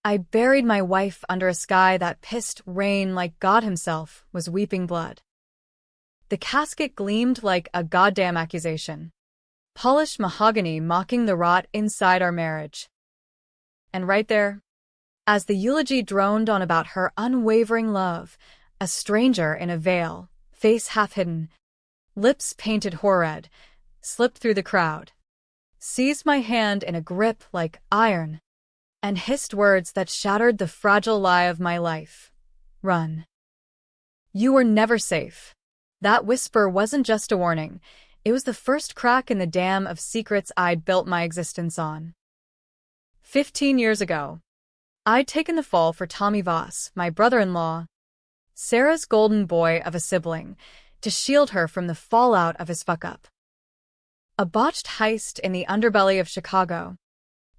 I buried my wife under a sky that pissed rain like God himself was weeping blood. The casket gleamed like a goddamn accusation. Polished mahogany mocking the rot inside our marriage. And right there, as the eulogy droned on about her unwavering love, a stranger in a veil, face half hidden, lips painted horrid, slipped through the crowd, seized my hand in a grip like iron, and hissed words that shattered the fragile lie of my life. Run. You were never safe. That whisper wasn't just a warning. It was the first crack in the dam of secrets I'd built my existence on. 15 years ago, I'd taken the fall for Tommy Voss, my brother-in-law, Sarah's golden boy of a sibling, to shield her from the fallout of his fuck-up. A botched heist in the underbelly of Chicago,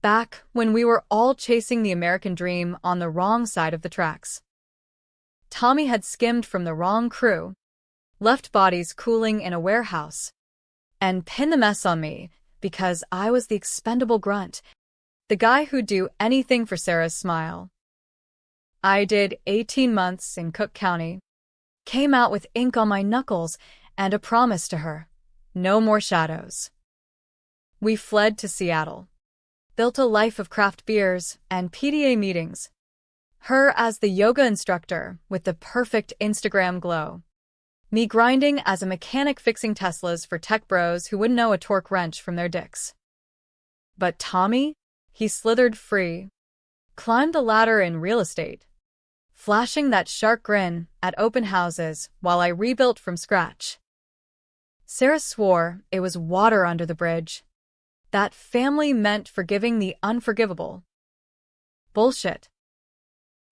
back when we were all chasing the American dream on the wrong side of the tracks. Tommy had skimmed from the wrong crew, left bodies cooling in a warehouse, and pinned the mess on me because I was the expendable grunt, the guy who'd do anything for Sarah's smile. I did 18 months in Cook County, came out with ink on my knuckles and a promise to her, no more shadows. We fled to Seattle, built a life of craft beers and PDA meetings, her as the yoga instructor with the perfect Instagram glow, me grinding as a mechanic fixing Teslas for tech bros who wouldn't know a torque wrench from their dicks. But Tommy? He slithered free, climbed the ladder in real estate, flashing that shark grin at open houses while I rebuilt from scratch. Sarah swore it was water under the bridge. That family meant forgiving the unforgivable. Bullshit.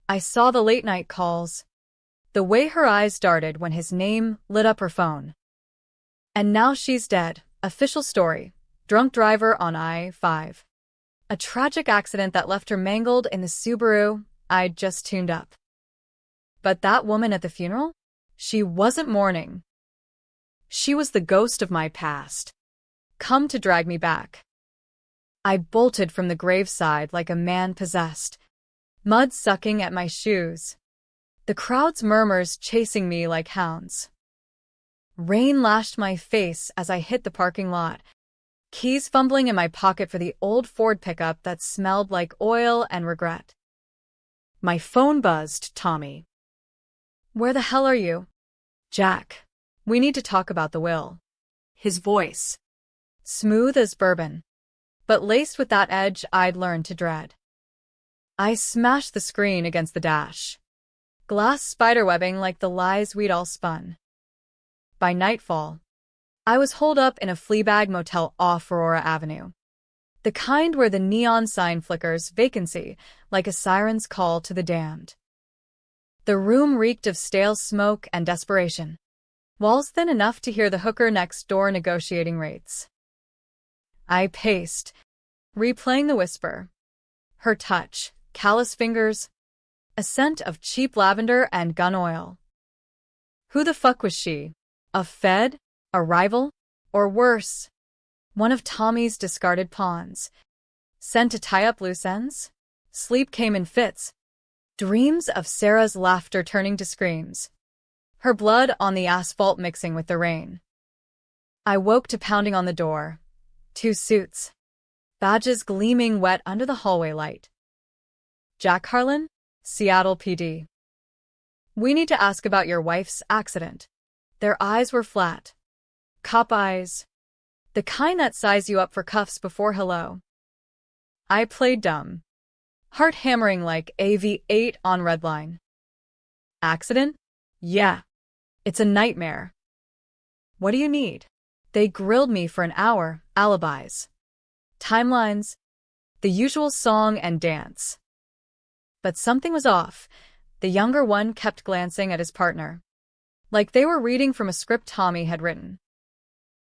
I saw the late-night calls, the way her eyes darted when his name lit up her phone. And now she's dead. Official story. Drunk driver on I-5. A tragic accident that left her mangled in the Subaru I'd just tuned up. But that woman at the funeral? She wasn't mourning. She was the ghost of my past, come to drag me back. I bolted from the graveside like a man possessed, mud sucking at my shoes, the crowd's murmurs chasing me like hounds. Rain lashed my face as I hit the parking lot, keys fumbling in my pocket for the old Ford pickup that smelled like oil and regret. My phone buzzed. Tommy. Where the hell are you? Jack. We need to talk about the will. His voice, smooth as bourbon, but laced with that edge I'd learned to dread. I smashed the screen against the dash, glass spiderwebbing like the lies we'd all spun. By nightfall, I was holed up in a Fleabag motel off Aurora Avenue, the kind where the neon sign flickers vacancy like a siren's call to the damned. The room reeked of stale smoke and desperation, walls thin enough to hear the hooker next door negotiating rates. I paced, replaying the whisper, her touch, callous fingers, a scent of cheap lavender and gun oil. Who the fuck was she? A fed? A rival? Or worse, one of Tommy's discarded pawns, sent to tie up loose ends? Sleep came in fits, dreams of Sarah's laughter turning to screams, her blood on the asphalt mixing with the rain. I woke to pounding on the door, 2 suits, badges gleaming wet under the hallway light. Jack Harlan, Seattle PD. We need to ask about your wife's accident. Their eyes were flat. Cop eyes. The kind that size you up for cuffs before hello. I played dumb, heart hammering like AV8 on Redline. Accident? Yeah. It's a nightmare. What do you need? They grilled me for an hour, alibis, timelines, the usual song and dance. But something was off. The younger one kept glancing at his partner, like they were reading from a script Tommy had written.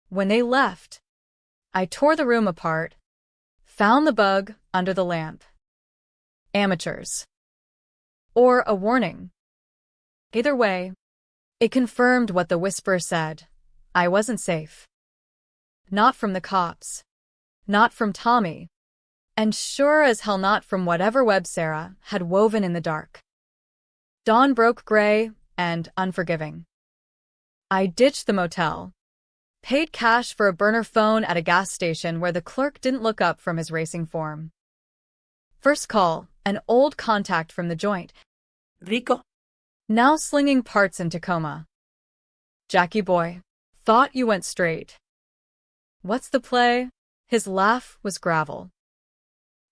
When they left, I tore the room apart, found the bug under the lamp. Amateurs. Or a warning. Either way, it confirmed what the whisper said. I wasn't safe. Not from the cops. Not from Tommy. And sure as hell not from whatever web Sarah had woven in the dark. Dawn broke gray and unforgiving. I ditched the motel, paid cash for a burner phone at a gas station where the clerk didn't look up from his racing form. First call, an old contact from the joint. Rico. Now slinging parts in Tacoma. Jackie boy, thought you went straight. What's the play? His laugh was gravel.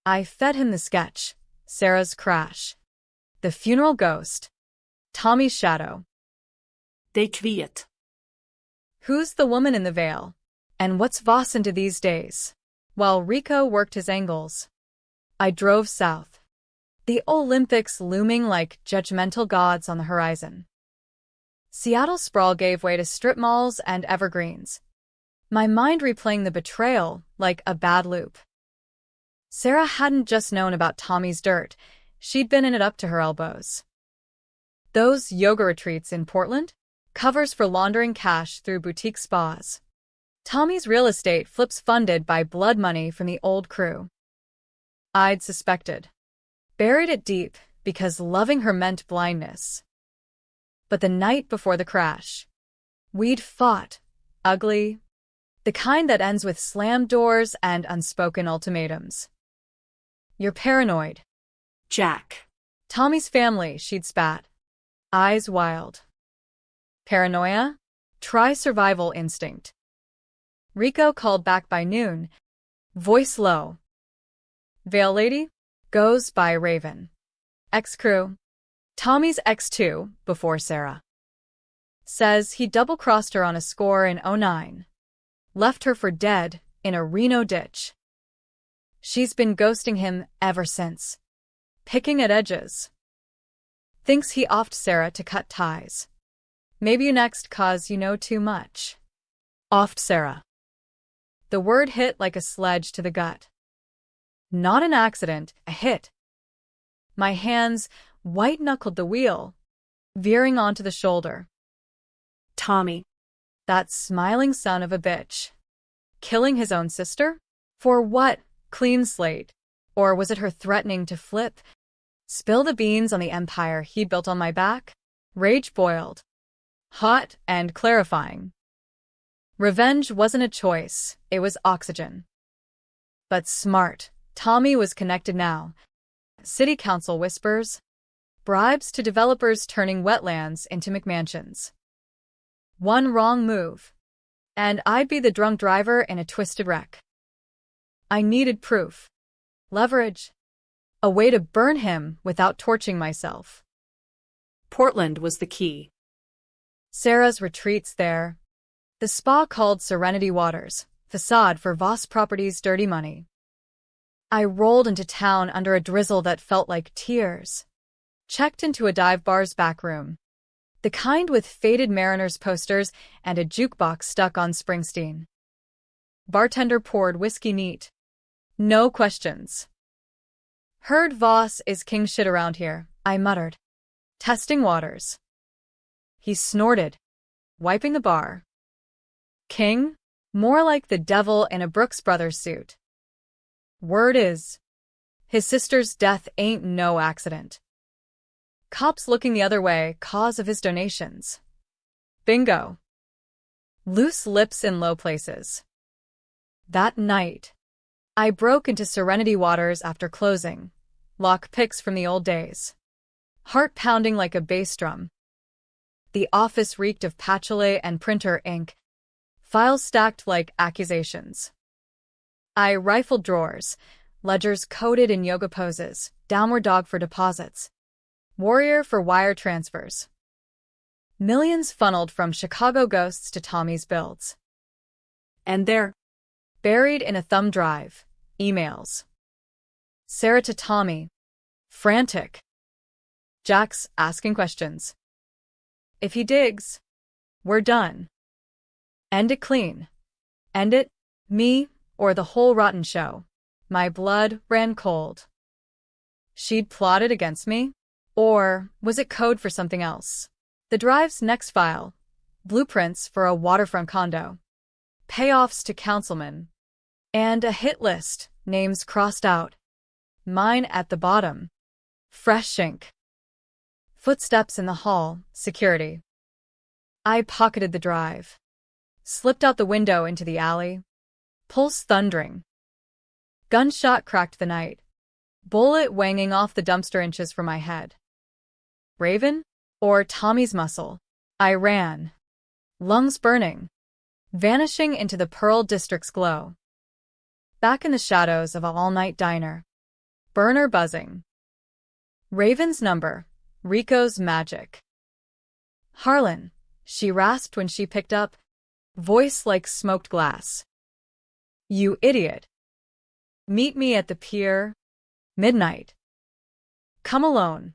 I fed him the sketch, Sarah's crash, the funeral ghost, Tommy's shadow. They kviet. Who's the woman in the veil? And what's Voss into these days? While Rico worked his angles, I drove south, the Olympics looming like judgmental gods on the horizon. Seattle sprawl gave way to strip malls and evergreens, my mind replaying the betrayal like a bad loop. Sarah hadn't just known about Tommy's dirt, she'd been in it up to her elbows. Those yoga retreats in Portland? Covers for laundering cash through boutique spas. Tommy's real estate flips funded by blood money from the old crew. I'd suspected. Buried it deep because loving her meant blindness. But the night before the crash, we'd fought, ugly, the kind that ends with slammed doors and unspoken ultimatums. You're paranoid. Jack. Tommy's family, she'd spat, eyes wild. Paranoia? Try survival instinct. Rico called back by noon, voice low. Veil lady? Goes by Raven. Ex-crew. Tommy's ex-2, before Sarah. Says he double-crossed her on a score in '09. Left her for dead in a Reno ditch. She's been ghosting him ever since. Picking at edges. Thinks he offed Sarah to cut ties. Maybe you next cause you know too much. Offed Sarah. The word hit like a sledge to the gut. Not an accident, a hit. My hands white-knuckled the wheel, veering onto the shoulder. Tommy. That smiling son of a bitch. Killing his own sister? For what? Clean slate. Or was it her threatening to flip? Spill the beans on the empire he built on my back? Rage boiled. Hot and clarifying. Revenge wasn't a choice, it was oxygen. But smart, Tommy was connected now. City council whispers. Bribes to developers turning wetlands into McMansions. One wrong move, and I'd be the drunk driver in a twisted wreck. I needed proof. Leverage. A way to burn him without torching myself. Portland was the key. Sarah's retreats there. The spa called Serenity Waters, facade for Voss Properties' dirty money. I rolled into town under a drizzle that felt like tears. Checked into a dive bar's back room. The kind with faded Mariners posters and a jukebox stuck on Springsteen. Bartender poured whiskey neat. No questions. Heard Voss is king shit around here, I muttered. Testing waters. He snorted, wiping the bar. King? More like the devil in a Brooks Brothers suit. Word is, his sister's death ain't no accident. Cops looking the other way, cause of his donations. Bingo. Loose lips in low places. That night, I broke into Serenity Waters after closing, lock picks from the old days. Heart pounding like a bass drum. The office reeked of patchouli and printer ink, files stacked like accusations. I rifled drawers, ledgers coated in yoga poses, downward dog for deposits, warrior for wire transfers. Millions funneled from Chicago ghosts to Tommy's builds. And there, buried in a thumb drive, emails. Sarah to Tommy, frantic. Jack's asking questions. If he digs, we're done. End it clean. End it, me, or the whole rotten show. My blood ran cold. She'd plotted against me? Or was it code for something else? The drive's next file. Blueprints for a waterfront condo. Payoffs to councilmen. And a hit list names crossed out. Mine at the bottom. Fresh shink. Footsteps in the hall, security. I pocketed the drive. Slipped out the window into the alley. Pulse thundering. Gunshot cracked the night. Bullet wanging off the dumpster inches from my head. Raven? Or Tommy's muscle. I ran. Lungs burning. Vanishing into the Pearl District's glow. Back in the shadows of an all-night diner. Burner buzzing. Raven's number. Rico's magic. Harlan, she rasped when she picked up. Voice like smoked glass. You idiot. Meet me at the pier. Midnight. Come alone.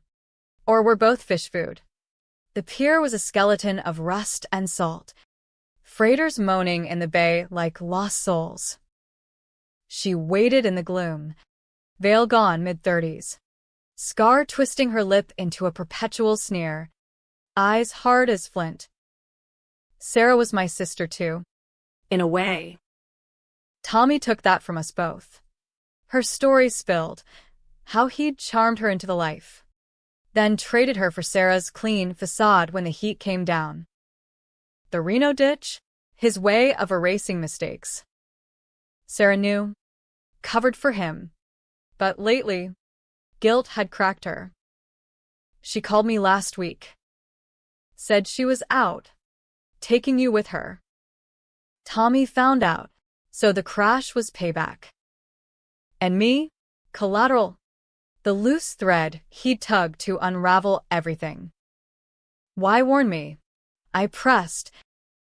Or we're both fish food. The pier was a skeleton of rust and salt. Freighters moaning in the bay like lost souls. She waited in the gloom. Veil gone mid-30s. Scar twisting her lip into a perpetual sneer. Eyes hard as flint. Sarah was my sister too. In a way. Tommy took that from us both. Her story spilled. How he'd charmed her into the life. Then traded her for Sarah's clean facade when the heat came down. The Reno ditch? His way of erasing mistakes. Sarah knew. Covered for him. But lately, guilt had cracked her. She called me last week. Said she was out. Taking you with her. Tommy found out, so the crash was payback. And me? Collateral. The loose thread he'd tugged to unravel everything. Why warn me? I pressed,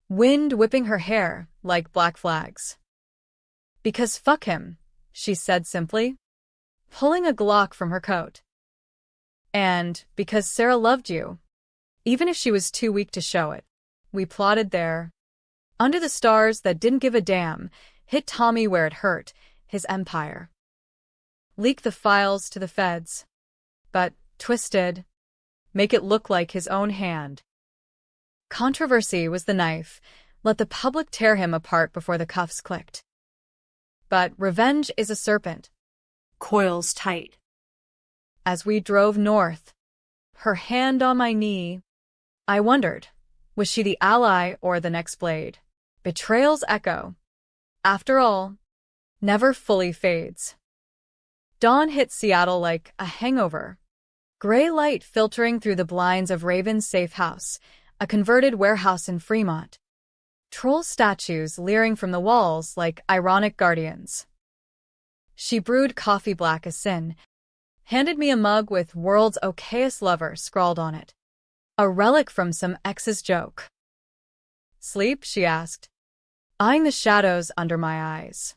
wind whipping her hair like black flags. Because fuck him, she said simply, pulling a Glock from her coat. And because Sarah loved you, even if she was too weak to show it. We plotted there. Under the stars that didn't give a damn, hit Tommy where it hurt, his empire. Leak the files to the feds. But, twisted, make it look like his own hand. Controversy was the knife. Let the public tear him apart before the cuffs clicked. But revenge is a serpent. Coils tight. As we drove north, her hand on my knee, I wondered, was she the ally or the next blade? Betrayal's echo, after all, never fully fades. Dawn hit Seattle like a hangover. Gray light filtering through the blinds of Raven's safe house, a converted warehouse in Fremont. Troll statues leering from the walls like ironic guardians. She brewed coffee black as sin, handed me a mug with "World's Okayest Lover" scrawled on it. A relic from some ex's joke. Sleep? She asked, eyeing the shadows under my eyes.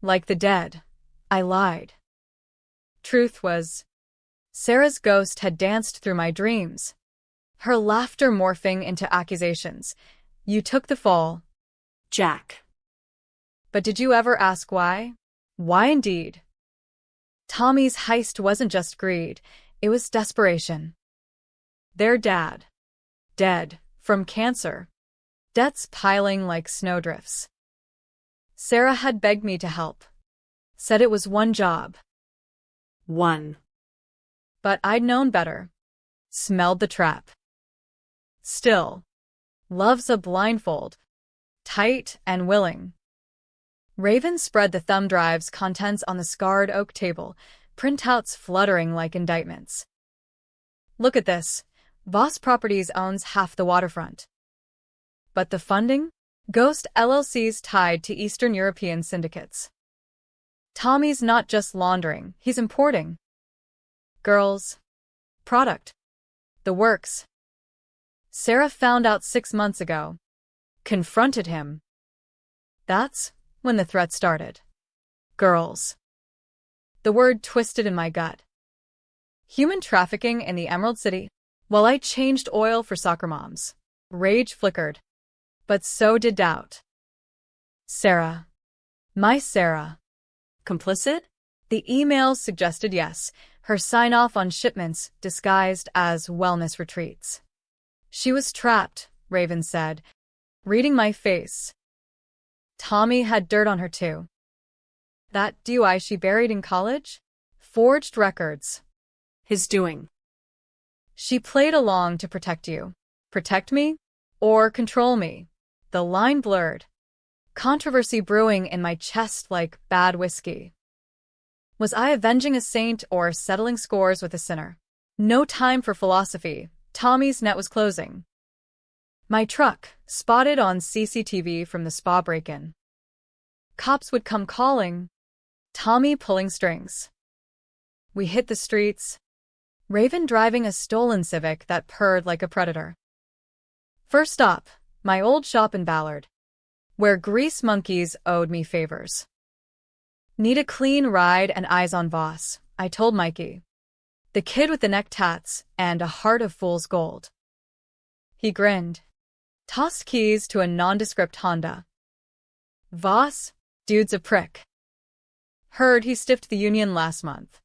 Like the dead, I lied. Truth was, Sarah's ghost had danced through my dreams, her laughter morphing into accusations. You took the fall. Jack. But did you ever ask why? Why indeed? Tommy's heist wasn't just greed, it was desperation. Their dad. Dead. From cancer. Debts piling like snowdrifts. Sarah had begged me to help. Said it was one job. One. But I'd known better. Smelled the trap. Still. Love's a blindfold. Tight and willing. Raven spread the thumb drive's contents on the scarred oak table, printouts fluttering like indictments. Look at this. Voss Properties owns half the waterfront. But the funding? Ghost LLCs tied to Eastern European syndicates. Tommy's not just laundering, he's importing. Girls. Product. The works. Sarah found out 6 months ago. Confronted him. That's when the threat started. Girls. The word twisted in my gut. Human trafficking in the Emerald City. While I changed oil for soccer moms, rage flickered. But so did doubt. Sarah. My Sarah. Complicit? The emails suggested yes, her sign-off on shipments disguised as wellness retreats. She was trapped, Raven said, reading my face. Tommy had dirt on her too. That DUI she buried in college? Forged records. His doing. She played along to protect you. Protect me? Or control me? The line blurred. Controversy brewing in my chest like bad whiskey. Was I avenging a saint or settling scores with a sinner? No time for philosophy. Tommy's net was closing. My truck, spotted on CCTV from the spa break-in. Cops would come calling. Tommy pulling strings. We hit the streets. Raven driving a stolen Civic that purred like a predator. First stop, my old shop in Ballard, where grease monkeys owed me favors. Need a clean ride and eyes on Voss, I told Mikey. The kid with the neck tats and a heart of fool's gold. He grinned. Tossed keys to a nondescript Honda. Voss, dude's a prick. Heard he stiffed the union last month.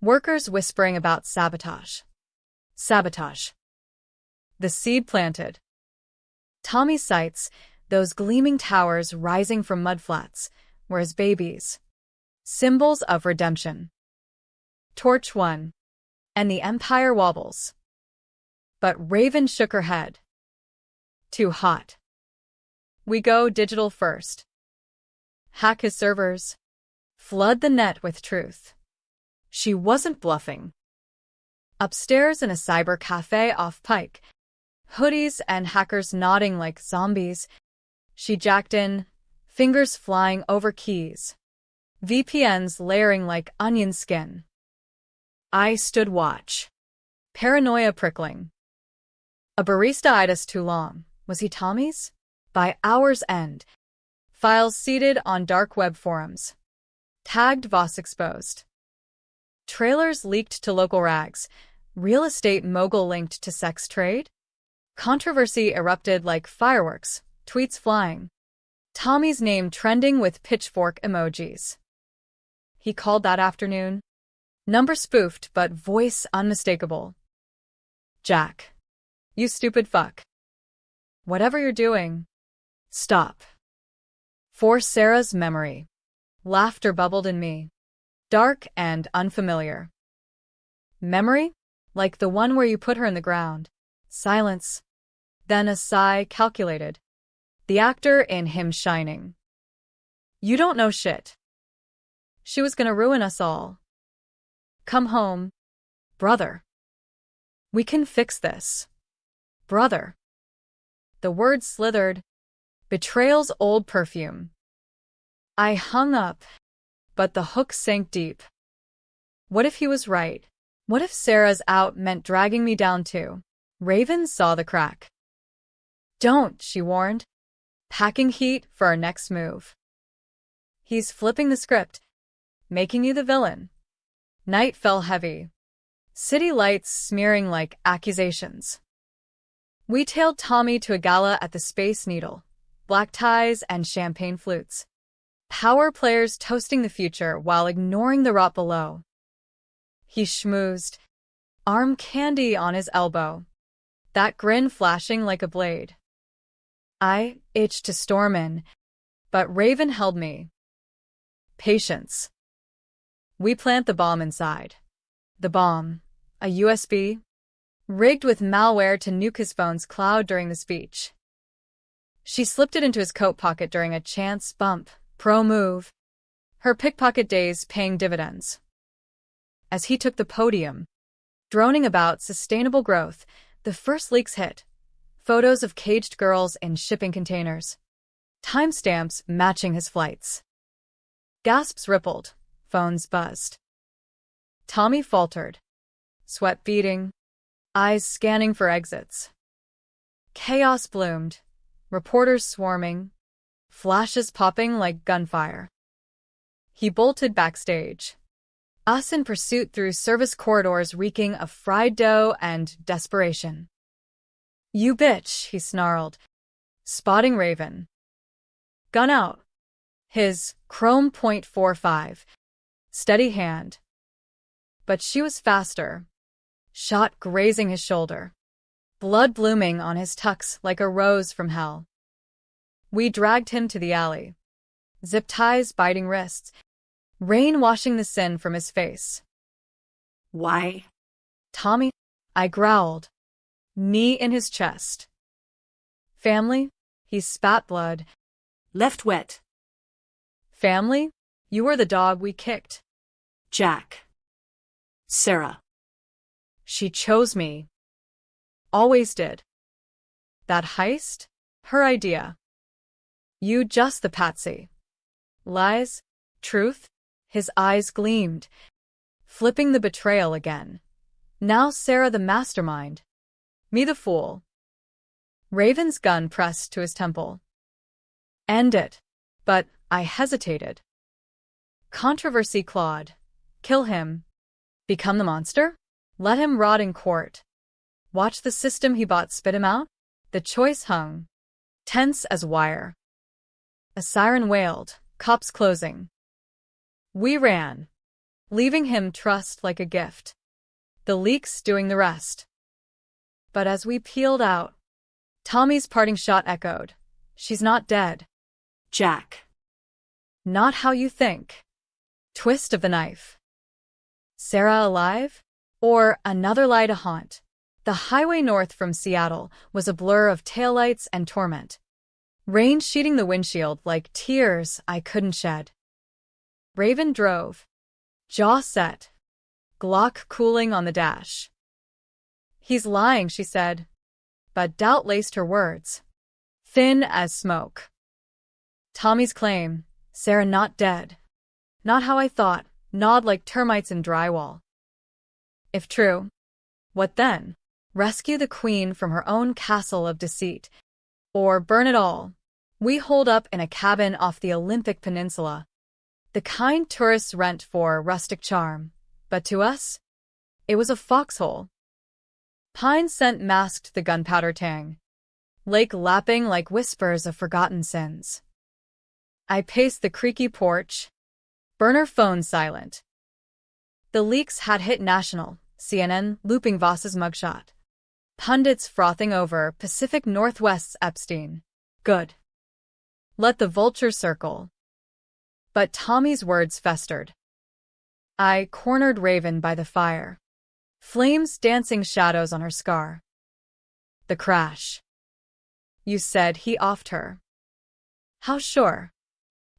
Workers whispering about sabotage. Sabotage. The seed planted. Tommy's sights, those gleaming towers rising from mudflats, were his babies. Symbols of redemption. Torch one. And the empire wobbles. But Raven shook her head. Too hot. We go digital first. Hack his servers. Flood the net with truth. She wasn't bluffing. Upstairs in a cyber cafe off Pike, hoodies and hackers nodding like zombies, she jacked in, fingers flying over keys, VPNs layering like onion skin. I stood watch. Paranoia prickling. A barista eyed us too long. Was he Tommy's? By hour's end. Files seeded on dark web forums. Tagged Voss exposed. Trailers leaked to local rags. Real estate mogul linked to sex trade? Controversy erupted like fireworks, tweets flying. Tommy's name trending with pitchfork emojis. He called that afternoon. Number spoofed, but voice unmistakable. Jack. You stupid fuck. Whatever you're doing, stop. For Sarah's memory. Laughter bubbled in me. Dark and unfamiliar. Memory? Like the one where you put her in the ground. Silence. Then a sigh calculated. The actor in him shining. You don't know shit. She was gonna ruin us all. Come home, brother. We can fix this. Brother. The words slithered. Betrayal's old perfume. I hung up, but the hook sank deep. What if he was right? What if Sarah's out meant dragging me down too? Raven saw the crack. Don't, she warned. Packing heat for our next move. He's flipping the script, making you the villain. Night fell heavy. City lights smearing like accusations. We tailed Tommy to a gala at the Space Needle. Black ties and champagne flutes. Power players toasting the future while ignoring the rot below. He schmoozed. Arm candy on his elbow. That grin flashing like a blade. I itched to storm in, but Raven held me. Patience. We plant the bomb inside. The bomb, a USB, rigged with malware to nuke his phone's cloud during the speech. She slipped it into his coat pocket during a chance bump, pro move. Her pickpocket days paying dividends. As he took the podium, droning about sustainable growth, the first leaks hit. Photos of caged girls in shipping containers. Timestamps matching his flights. Gasps rippled. Phones buzzed. Tommy faltered. Sweat beading. Eyes scanning for exits. Chaos bloomed. Reporters swarming. Flashes popping like gunfire. He bolted backstage. Us in pursuit through service corridors reeking of fried dough and desperation. You bitch, he snarled, spotting Raven. Gun out. His chrome .45. Steady hand. But she was faster. Shot grazing his shoulder. Blood blooming on his tux like a rose from hell. We dragged him to the alley. Zip ties biting wrists. rain washing the sin from his face. Why? Tommy, I growled, knee in his chest. Family? He spat blood. Left wet. Family? You were the dog we kicked. Jack. Sarah. She chose me. Always did. That heist? Her idea. You just the patsy. Lies? Truth? His eyes gleamed, flipping the betrayal again. Now Sarah the mastermind. Me the fool. Raven's gun pressed to his temple. End it. But I hesitated. Controversy clawed. Kill him. Become the monster? Let him rot in court. Watch the system he bought spit him out? The choice hung, tense as wire. A siren wailed, cops closing. We ran, leaving him trussed like a gift. The leaks doing the rest. But as we peeled out, Tommy's parting shot echoed. She's not dead. Jack. Not how you think. Twist of the knife. Sarah alive? Or another lie to haunt? The highway north from Seattle was a blur of taillights and torment. Rain sheeting the windshield like tears I couldn't shed. Raven drove, jaw set, Glock cooling on the dash. He's lying, she said, but doubt laced her words. Thin as smoke. Tommy's claim, Sarah not dead. Not how I thought, gnawed like termites in drywall. If true, what then? Rescue the queen from her own castle of deceit, or burn it all. We holed up in a cabin off the Olympic Peninsula, the kind tourists rent for rustic charm, but to us, it was a foxhole. Pine scent masked the gunpowder tang, lake lapping like whispers of forgotten sins. I paced the creaky porch, burner phone silent. The leaks had hit national, CNN looping Voss's mugshot. Pundits frothing over Pacific Northwest's Epstein. Good. Let the vulture circle. But Tommy's words festered. I cornered Raven by the fire. Flames dancing shadows on her scar. The crash. You said he offed her. How sure?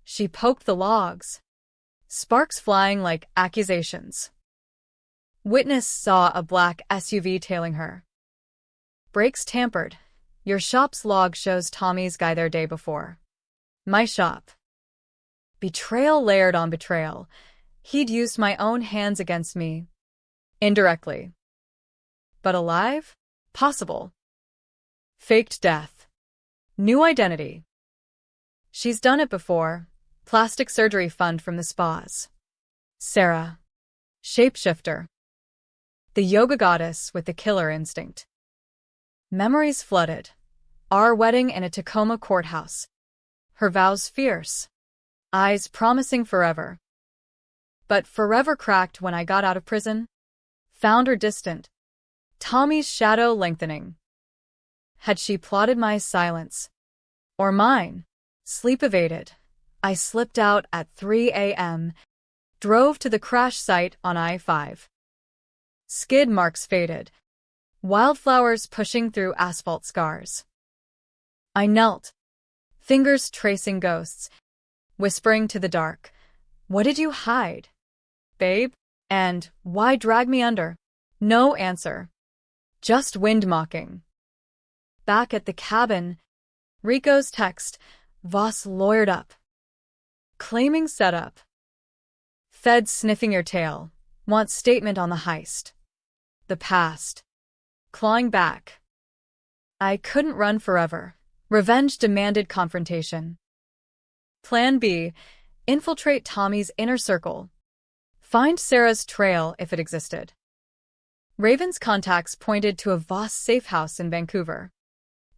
She poked the logs. Sparks flying like accusations. Witness saw a black SUV tailing her. Brakes tampered. Your shop's log shows Tommy's guy there day before. My shop. Betrayal layered on betrayal. He'd used my own hands against me. Indirectly. But alive? Possible. Faked death. New identity. She's done it before. Plastic surgery fund from the spas. Sarah. Shapeshifter. The yoga goddess with the killer instinct. Memories flooded. Our wedding in a Tacoma courthouse. Her vows fierce. Eyes promising forever. But forever cracked when I got out of prison. Found her distant. Tommy's shadow lengthening. Had she plotted my silence? Or mine? Sleep evaded. I slipped out at 3 a.m. Drove to the crash site on I-5. Skid marks faded. Wildflowers pushing through asphalt scars. I knelt, fingers tracing ghosts, whispering to the dark, "What did you hide, babe? And why drag me under?" No answer. Just wind mocking. Back at the cabin, Rico's text, Voss lawyered up. Claiming setup. Fed sniffing your tail. Want statement on the heist. The past. Clawing back. I couldn't run forever. Revenge demanded confrontation. Plan B. Infiltrate Tommy's inner circle. Find Sarah's trail if it existed. Raven's contacts pointed to a Voss safe house in Vancouver,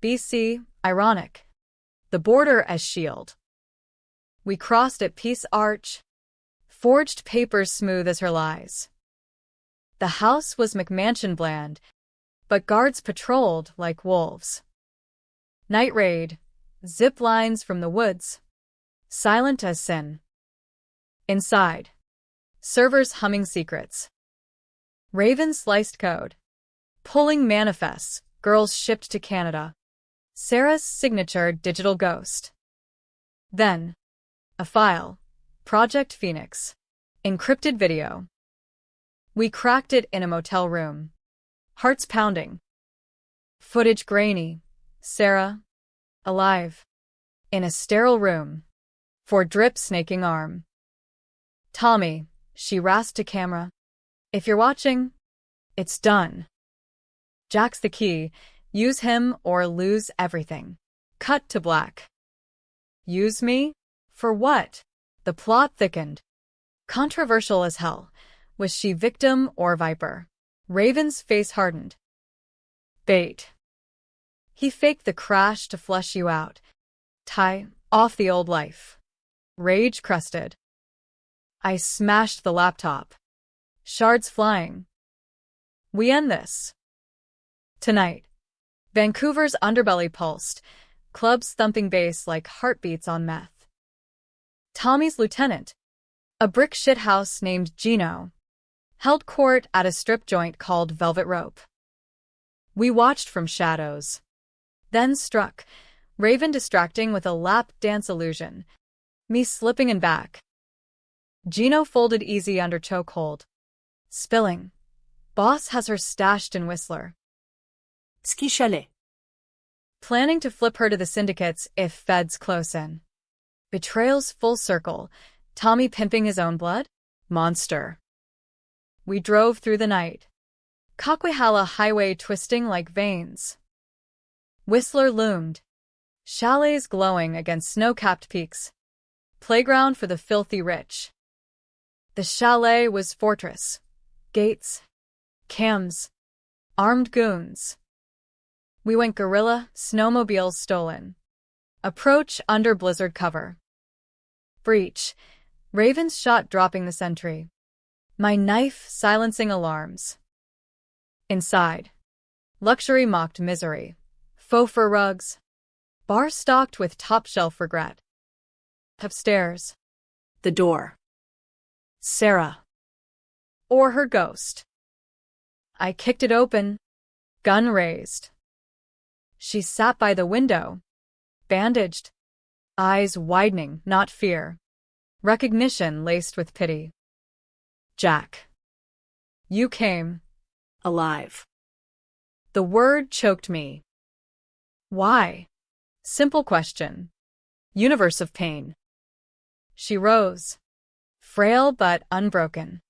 BC, ironic. The border as shield. We crossed at Peace Arch. Forged papers smooth as her lies. The house was McMansion bland, but guards patrolled like wolves. Night raid, zip lines from the woods, silent as sin. Inside. Servers humming secrets. Raven sliced code. Pulling manifests, girls shipped to Canada. Sarah's signature digital ghost. Then. A file. Project Phoenix. Encrypted video. We cracked it in a motel room. Hearts pounding. Footage grainy. Sarah. Alive. In a sterile room. For drip snaking arm. Tommy, she rasped to camera. If you're watching, it's done. Jack's the key. Use him or lose everything. Cut to black. Use me? For what? The plot thickened. Controversial as hell. Was she victim or viper? Raven's face hardened. Bait. He faked the crash to flush you out. Tie off the old life. Rage crusted. I smashed the laptop. Shards flying. We end this. Tonight. Vancouver's underbelly pulsed, clubs thumping bass like heartbeats on meth. Tommy's lieutenant, a brick shithouse named Gino, held court at a strip joint called Velvet Rope. We watched from shadows. Then struck, Raven distracting with a lap dance illusion, me slipping in back. Gino folded easy under chokehold. Spilling. Boss has her stashed in Whistler. Ski chalet. Planning to flip her to the syndicates if feds close in. Betrayal's full circle. Tommy pimping his own blood? Monster. We drove through the night. Coquihalla Highway twisting like veins. Whistler loomed. Chalets glowing against snow-capped peaks. Playground for the filthy rich. The chalet was fortress. Gates. Cams. Armed goons. We went guerrilla, snowmobiles stolen. Approach under blizzard cover. Breach. Raven's shot dropping the sentry. My knife silencing alarms. Inside. Luxury mocked misery. Faux fur rugs. Bar stocked with top-shelf regret. Upstairs. The door. Sarah. Or her ghost. I kicked it open. Gun raised. She sat by the window. Bandaged. Eyes widening, not fear. Recognition laced with pity. Jack. You came. Alive. The word choked me. Why? Simple question. Universe of pain. She rose. Frail but unbroken.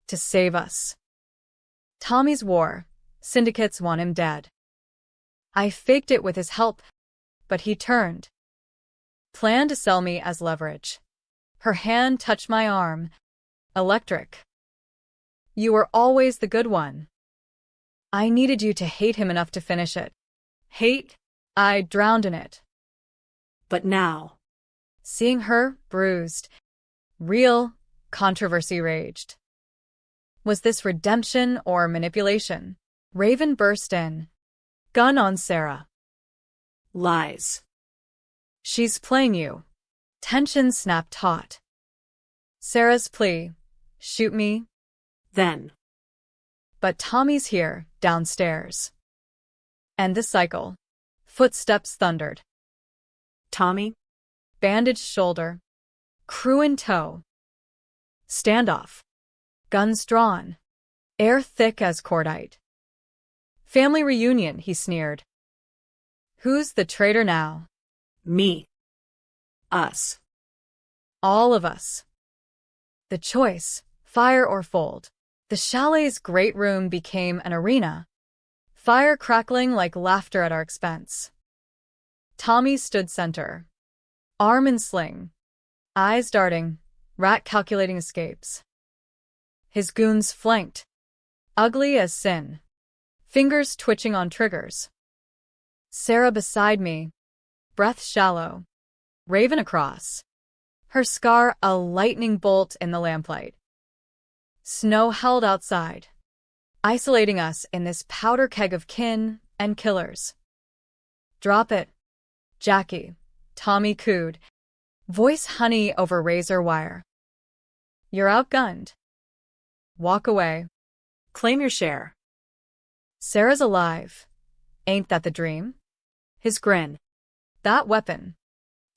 To save us. Tommy's war. Syndicates want him dead. I faked it with his help, but he turned. Planned to sell me as leverage. Her hand touched my arm. Electric. You were always the good one. I needed you to hate him enough to finish it. Hate? I drowned in it. But now. Seeing her, bruised. Real controversy raged. Was this redemption or manipulation? Raven burst in. Gun on Sarah. Lies. She's playing you. Tension snapped taut. Sarah's plea. Shoot me. Then. But Tommy's here, downstairs. End the cycle. Footsteps thundered. Tommy. Bandaged shoulder. Crew in tow. Standoff. Guns drawn. Air thick as cordite. Family reunion, he sneered. Who's the traitor now? Me. Us. All of us. The choice, fire or fold. The chalet's great room became an arena. Fire crackling like laughter at our expense. Tommy stood center. Arm in sling. Eyes darting, rat calculating escapes. His goons flanked. Ugly as sin. Fingers twitching on triggers. Sarah beside me. Breath shallow. Raven across. Her scar a lightning bolt in the lamplight. Snow held outside. Isolating us in this powder keg of kin and killers. Drop it. Jackie. Tommy cooed. Voice honey over razor wire. You're outgunned. Walk away. Claim your share. Sarah's alive. Ain't that the dream? His grin. That weapon.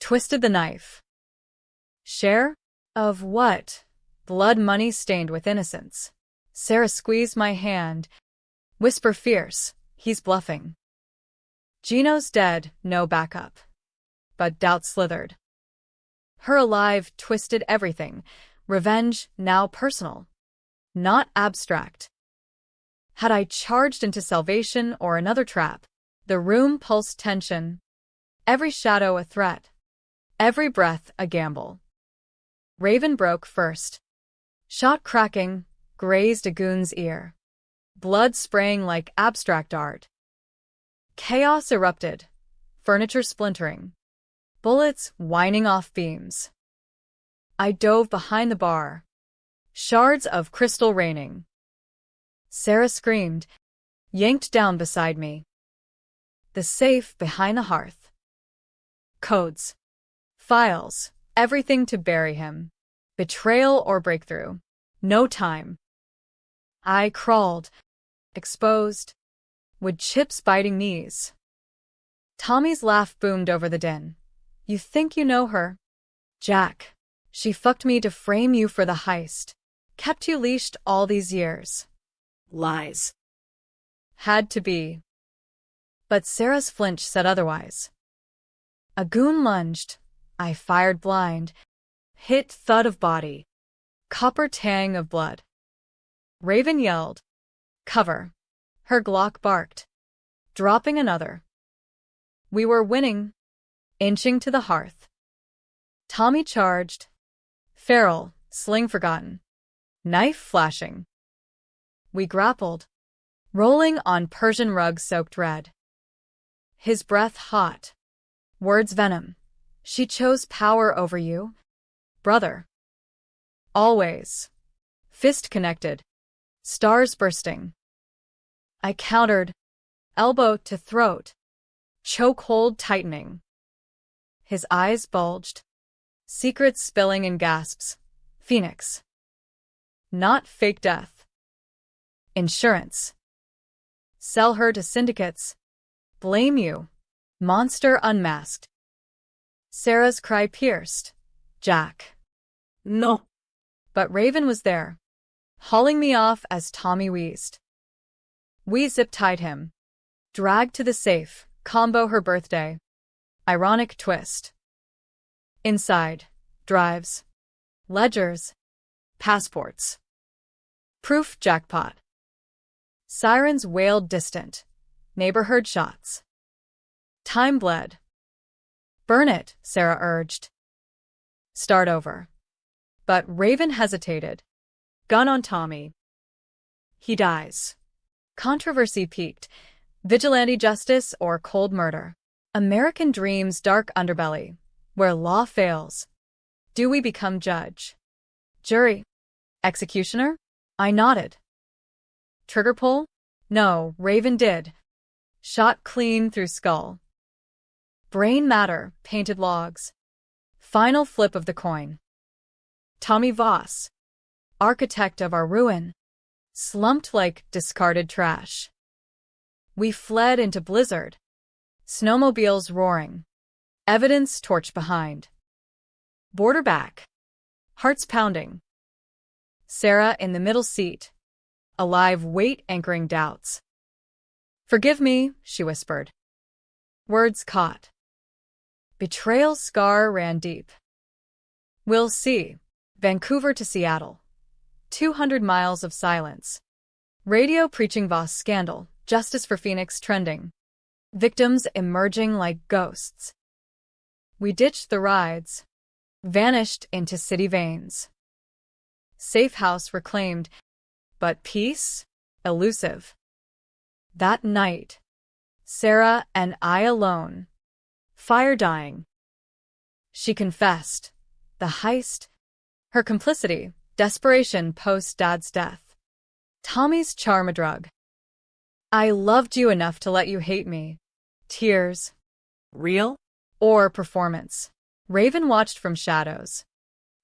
Twisted the knife. Share? Of what? Blood money stained with innocence. Sarah squeezed my hand. Whisper fierce. He's bluffing. Gino's dead, no backup. But doubt slithered. Her alive twisted everything. Revenge, now personal. Not abstract. Had I charged into salvation or another trap? The room pulsed tension. Every shadow a threat. Every breath a gamble. Raven broke first. Shot cracking, grazed a goon's ear. Blood spraying like abstract art. Chaos erupted. Furniture splintering. Bullets whining off beams. I dove behind the bar. Shards of crystal raining. Sarah screamed, yanked down beside me. The safe behind the hearth. Codes. Files. Everything to bury him. Betrayal or breakthrough. No time. I crawled. Exposed. With chips biting knees. Tommy's laugh boomed over the din. You think you know her? Jack. She fucked me to frame you for the heist. Kept you leashed all these years. Lies. Had to be. But Sarah's flinch said otherwise. A goon lunged. I fired blind. Hit thud of body. Copper tang of blood. Raven yelled. Cover. Her Glock barked. Dropping another. We were winning. Inching to the hearth. Tommy charged. Feral, sling forgotten. Knife flashing. We grappled. Rolling on Persian rug soaked red. His breath hot. Words venom. She chose power over you. Brother. Always. Fist connected. Stars bursting. I countered. Elbow to throat. Chokehold tightening. His eyes bulged. Secrets spilling in gasps. Phoenix. Not fake death. Insurance. Sell her to syndicates. Blame you. Monster unmasked. Sarah's cry pierced. Jack. No. But Raven was there, hauling me off as Tommy wheezed. We zip-tied him. Dragged to the safe, combo her birthday. Ironic twist. Inside, drives. Ledgers. Passports. Proof jackpot. Sirens wailed distant. Neighbor heard shots. Time bled. Burn it, Sarah urged. Start over. But Raven hesitated. Gun on Tommy. He dies. Controversy peaked. Vigilante justice or cold murder. American dream's dark underbelly, where law fails. Do we become judge? Jury? Executioner? I nodded. Trigger pull? No, Raven did. Shot clean through skull. Brain matter, painted logs. Final flip of the coin. Tommy Voss, architect of our ruin, slumped like discarded trash. We fled into blizzard. Snowmobiles roaring. Evidence torch behind. Border back. Hearts pounding. Sarah in the middle seat. A live weight anchoring doubts. Forgive me, she whispered. Words caught. Betrayal's scar ran deep. We'll see. Vancouver to Seattle. 200 miles of silence. Radio preaching Voss scandal. Justice for Phoenix trending. Victims emerging like ghosts. We ditched the rides. Vanished into city veins. Safe house reclaimed. But peace? Elusive. That night. Sarah and I alone. Fire dying. She confessed. The heist. Her complicity. Desperation post-Dad's death. Tommy's charm a drug. I loved you enough to let you hate me. Tears. Real? Or performance. Raven watched from shadows.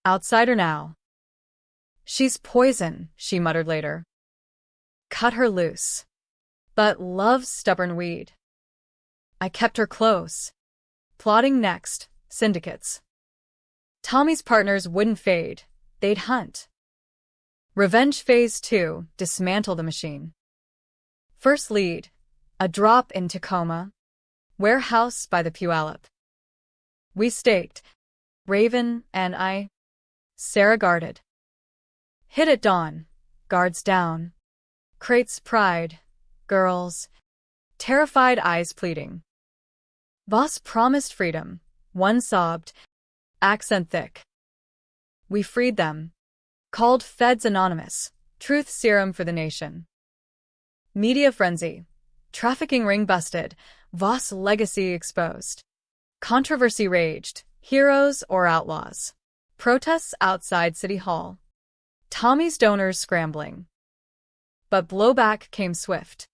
Outsider now. She's poison, she muttered later. Cut her loose. But love's stubborn weed. I kept her close. Plotting next, syndicates. Tommy's partners wouldn't fade, they'd hunt. Revenge Phase 2, dismantle the machine. First lead, a drop in Tacoma. Warehouse by the Puyallup. We staked. Raven and I. Sarah guarded. Hit at dawn. Guards down. Crates pride. Girls. Terrified eyes pleading. Boss promised freedom. One sobbed. Accent thick. We freed them. Called Feds Anonymous. Truth serum for the nation. Media frenzy. Trafficking ring busted. Voss legacy exposed. Controversy raged. Heroes or outlaws. Protests outside City Hall. Tommy's donors scrambling. But blowback came swift.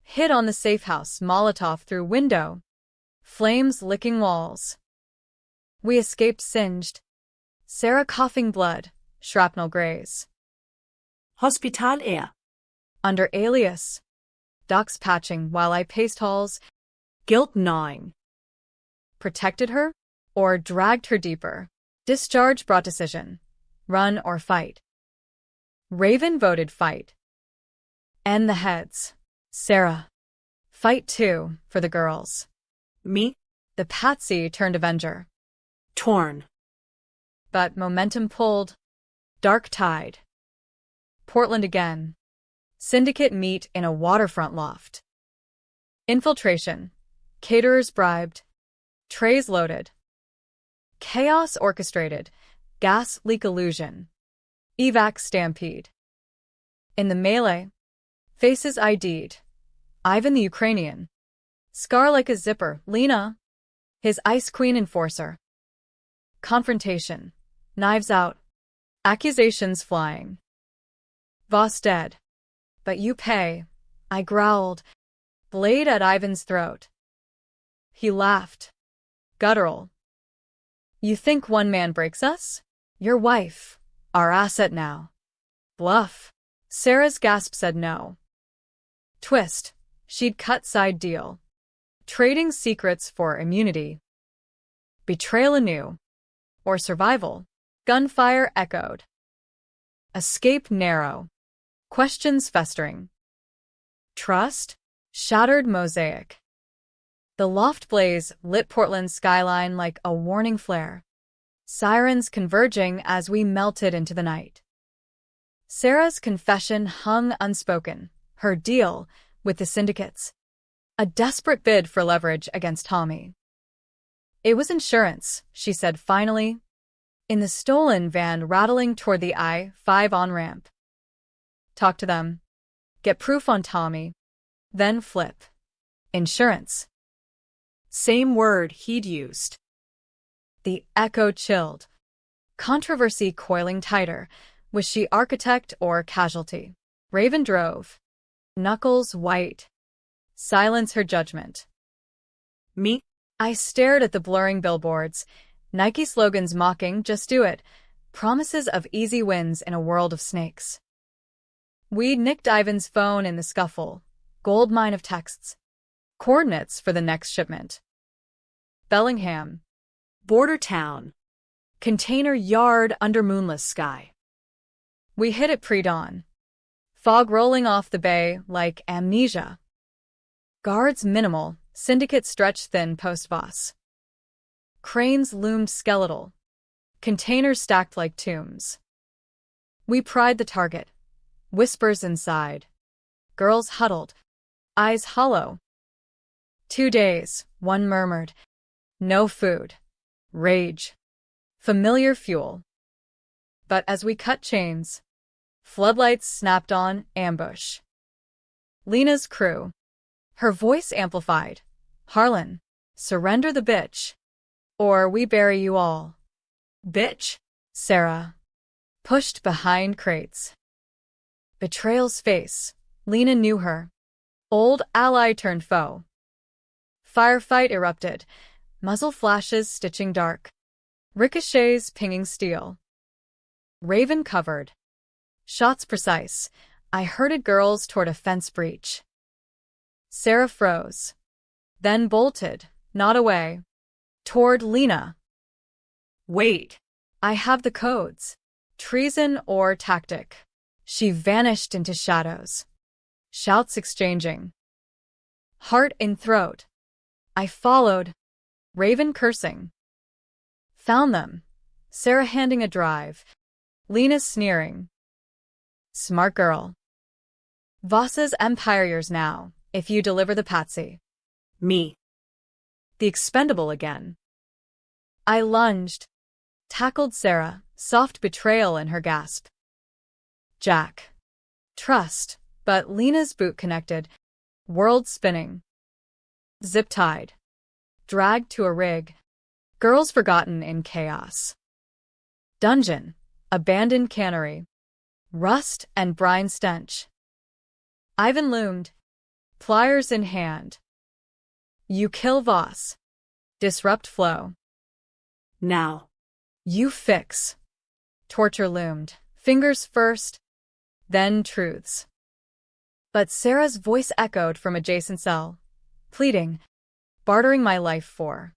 Hit on the safe house, Molotov through window. Flames licking walls. We escaped singed. Sarah coughing blood. Shrapnel graze. Hospital Air. Under alias. Ducks patching while I paced halls. Guilt gnawing. Protected her? Or dragged her deeper? Discharge brought decision. Run or fight. Raven voted fight. End the heads. Sarah. Fight too, for the girls. Me? The patsy turned avenger. Torn. But momentum pulled. Dark tide. Portland again. Syndicate meet in a waterfront loft. Infiltration. Caterers bribed. Trays loaded. Chaos orchestrated. Gas leak illusion. Evac stampede. In the melee. Faces ID'd. Ivan the Ukrainian. Scar like a zipper. Lena. His Ice Queen enforcer. Confrontation. Knives out. Accusations flying. Voss dead. But you pay. I growled. Blade at Ivan's throat. He laughed. Guttural. You think one man breaks us? Your wife. Our asset now. Bluff. Sarah's gasp said no. Twist. She'd cut side deal. Trading secrets for immunity. Betrayal anew. Or survival. Gunfire echoed. Escape narrow. Questions festering. Trust? Shattered mosaic. The loft blaze lit Portland's skyline like a warning flare. Sirens converging as we melted into the night. Sarah's confession hung unspoken, her deal with the syndicates. A desperate bid for leverage against Tommy. It was insurance, she said finally. In the stolen van rattling toward the I-5 on-ramp. Talk to them. Get proof on Tommy. Then flip. Insurance. Same word he'd used. The echo chilled. Controversy coiling tighter. Was she architect or casualty? Raven drove. Knuckles white. Silence her judgment. Me? I stared at the blurring billboards. Nike slogans mocking, just do it. Promises of easy wins in a world of snakes. We nicked Ivan's phone in the scuffle. Goldmine of texts. Coordinates for the next shipment. Bellingham. Border town. Container yard under moonless sky. We hit it pre-dawn. Fog rolling off the bay like amnesia. Guards minimal, syndicate stretched thin post-Voss. Cranes loomed skeletal. Containers stacked like tombs. We pried the target. Whispers inside. Girls huddled. Eyes hollow. 2 days, one murmured. No food. Rage. Familiar fuel. But as we cut chains, floodlights snapped on, ambush. Lena's crew. Her voice amplified. Harlan, surrender the bitch. Or we bury you all. Bitch. Sarah. Pushed behind crates. Betrayal's face. Lena knew her. Old ally turned foe. Firefight erupted. Muzzle flashes stitching dark. Ricochets pinging steel. Raven covered. Shots precise. I herded girls toward a fence breach. Sarah froze. Then bolted, not away. Toward Lena. Wait. I have the codes. Treason or tactic. She vanished into shadows. Shouts exchanging. Heart in throat. I followed. Raven cursing. Found them. Sarah handing a drive. Lena sneering. Smart girl. Voss's empire yours now, if you deliver the patsy. Me. The expendable again. I lunged. Tackled Sarah, soft betrayal in her gasp. Jack. Trust, but Lena's boot connected. World spinning. Zip-tied. Dragged to a rig. Girls forgotten in chaos. Dungeon. Abandoned cannery. Rust and brine stench. Ivan loomed. Pliers in hand. You kill Voss. Disrupt flow. Now. You fix. Torture loomed. Fingers first, then truths. But Sarah's voice echoed from adjacent cell, pleading, bartering my life for.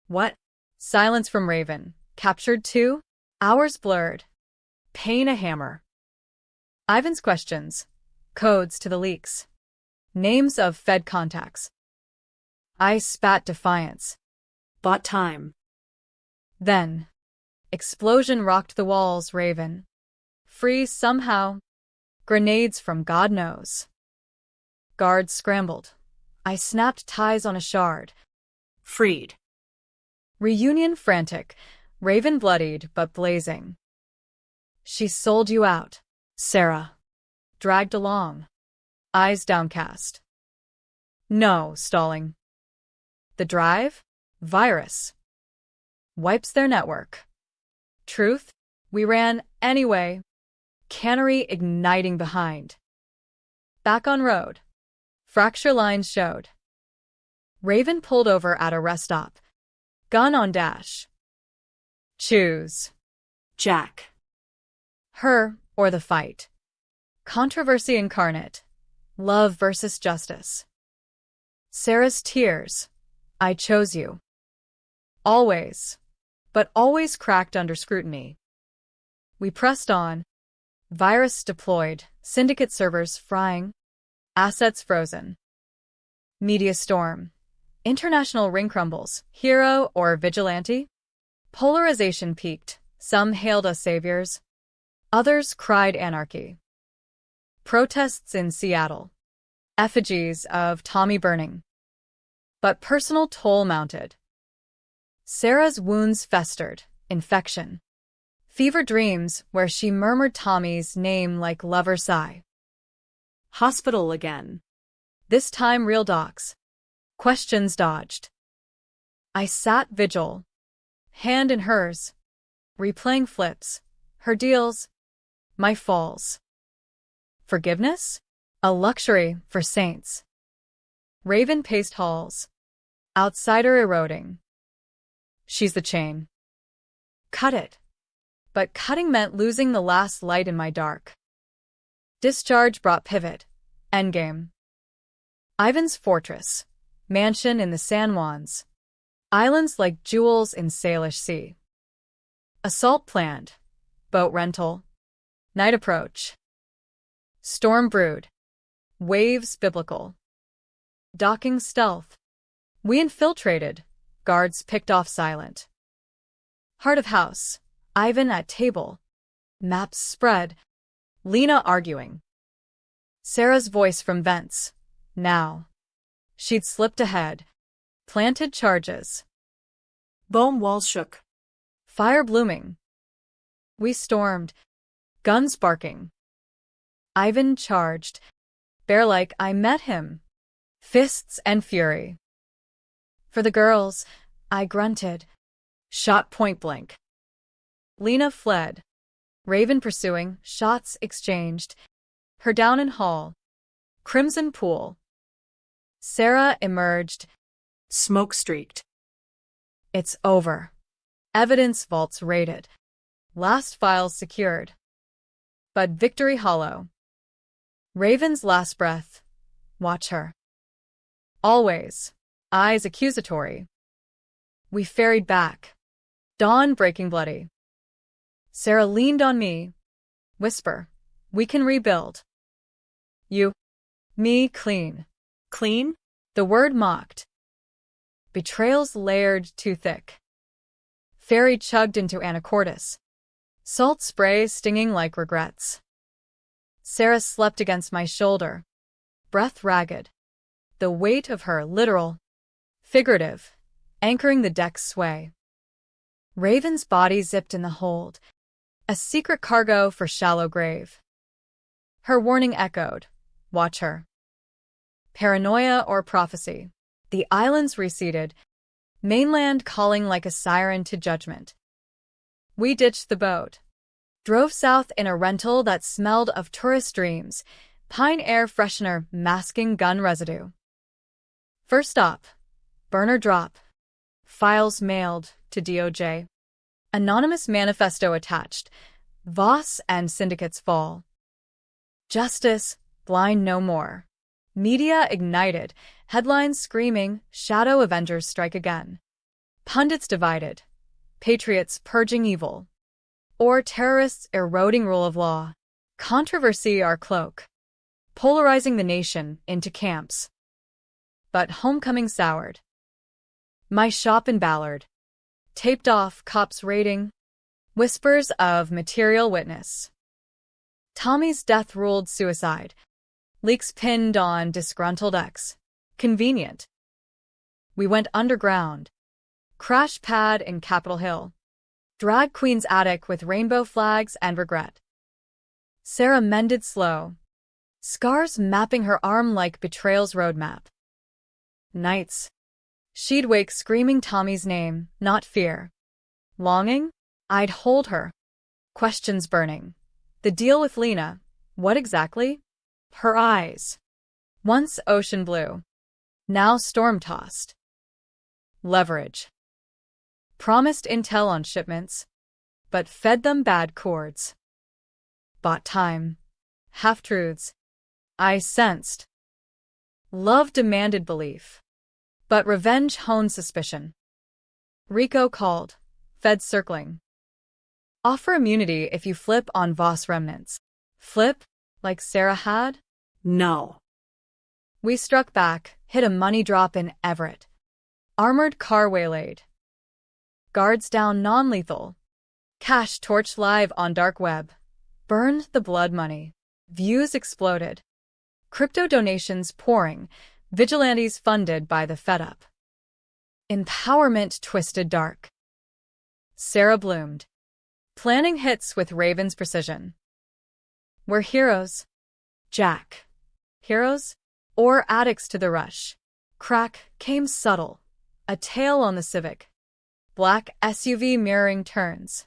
What? Silence from Raven. Captured 2? Hours blurred. Pain a hammer. Ivan's questions. Codes to the leaks. Names of Fed contacts. I spat defiance. Bought time. Then. Explosion rocked the walls, Raven. Free somehow. Grenades from God knows. Guards scrambled. I snapped ties on a shard. Freed. Reunion frantic. Raven bloodied but blazing. She sold you out, Sarah. Dragged along. Eyes downcast. No, stalling. The drive? Virus. Wipes their network. Truth? We ran anyway. Cannery igniting behind. Back on road. Fracture lines showed. Raven pulled over at a rest stop. Gun on dash. Choose. Jack. Her or the fight. Controversy incarnate. Love versus justice. Sarah's tears. I chose you. Always. But always cracked under scrutiny. We pressed on. Virus deployed, syndicate servers frying, assets frozen. Media storm. International ring crumbles, hero or vigilante? Polarization peaked, some hailed us saviors. Others cried anarchy. Protests in Seattle. Effigies of Tommy burning. But personal toll mounted. Sarah's wounds festered, infection. Fever dreams where she murmured Tommy's name like lover sigh. Hospital again. This time real docs. Questions dodged. I sat vigil. Hand in hers. Replaying flips. Her deals. My falls. Forgiveness? A luxury for saints. Raven paced halls. Outsider eroding. She's the chain. Cut it. But cutting meant losing the last light in my dark. Discharge brought pivot. Endgame. Ivan's fortress. Mansion in the San Juans. Islands like jewels in Salish sea. Assault planned. Boat rental. Night approach. Storm brewed. Waves biblical. Docking stealth. We infiltrated. Guards picked off silent. Heart of house. Ivan at table. Maps spread. Lena arguing. Sarah's voice from vents. Now. She'd slipped ahead. Planted charges. Bone walls shook. Fire blooming. We stormed. Guns barking. Ivan charged. Bear-like I met him. Fists and fury. For the girls, I grunted. Shot point blank. Lena fled. Raven pursuing, shots exchanged. Her down in hall. Crimson pool. Sarah emerged. Smoke streaked. It's over. Evidence vaults raided. Last files secured. But victory hollow. Raven's last breath. Watch her. Always. Eyes accusatory. We ferried back. Dawn breaking bloody. Sarah leaned on me. Whisper. We can rebuild. You. Me clean. Clean? The word mocked. Betrayal's layered too thick. Ferry chugged into anacortes. Salt spray stinging like regrets. Sarah slept against my shoulder. Breath ragged. The weight of her literal, figurative, anchoring the deck's sway. Raven's body zipped in the hold. A secret cargo for shallow grave. Her warning echoed. Watch her. Paranoia or prophecy. The islands receded, mainland calling like a siren to judgment. We ditched the boat. Drove south in a rental that smelled of tourist dreams, pine air freshener masking gun residue. First stop. Burner drop. Files mailed to DOJ. Anonymous manifesto attached. Voss and syndicates fall. Justice, blind no more. Media ignited. Headlines screaming, Shadow Avengers strike again. Pundits divided. Patriots purging evil. Or terrorists eroding rule of law. Controversy our cloak. Polarizing the nation into camps. But homecoming soured. My shop in Ballard. Taped off cops raiding. Whispers of material witness. Tommy's death ruled suicide. Leaks pinned on disgruntled ex. Convenient. We went underground. Crash pad in Capitol Hill. Drag queen's attic with rainbow flags and regret. Sarah mended slow. Scars mapping her arm like betrayal's roadmap. Nights. She'd wake screaming Tommy's name, not fear. Longing? I'd hold her. Questions burning. The deal with Lena. What exactly? Her eyes. Once ocean blue. Now storm-tossed. Leverage. Promised intel on shipments, but fed them bad chords. Bought time. Half-truths. I sensed. Love demanded belief, but revenge honed suspicion. Rico called. Feds circling. Offer immunity if you flip on Voss remnants. Flip, like Sarah had? No. We struck back, hit a money drop in Everett. Armored car waylaid. Guards down non-lethal. Cash torched live on dark web. Burned the blood money. Views exploded. Crypto donations pouring. Vigilantes funded by the fed up. Empowerment twisted dark. Sarah bloomed. Planning hits with Raven's precision. We're heroes. Jack. Heroes? Or addicts to the rush. Crack came subtle. A tail on the Civic. Black SUV mirroring turns.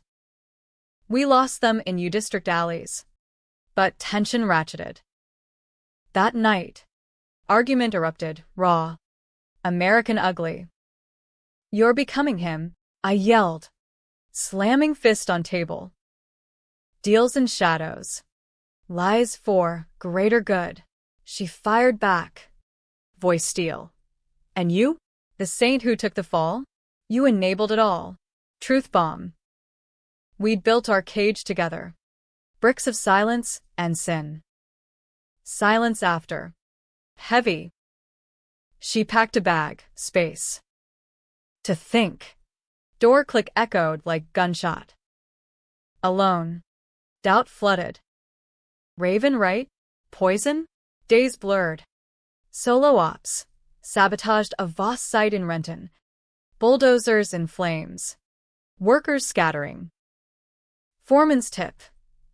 We lost them in U-District alleys. But tension ratcheted. That night, argument erupted, raw. American ugly. You're becoming him, I yelled. Slamming fist on table. Deals in shadows. Lies for greater good. She fired back. Voice steel. And you? The saint who took the fall? You enabled it all. Truth bomb. We'd built our cage together. Bricks of silence and sin. Silence after. Heavy. She packed a bag, space. To think. Door click echoed like gunshot. Alone. Doubt flooded. Raven right? Poison? Days blurred. Solo ops. Sabotaged a Voss site in Renton. Bulldozers in flames. Workers scattering. Foreman's tip.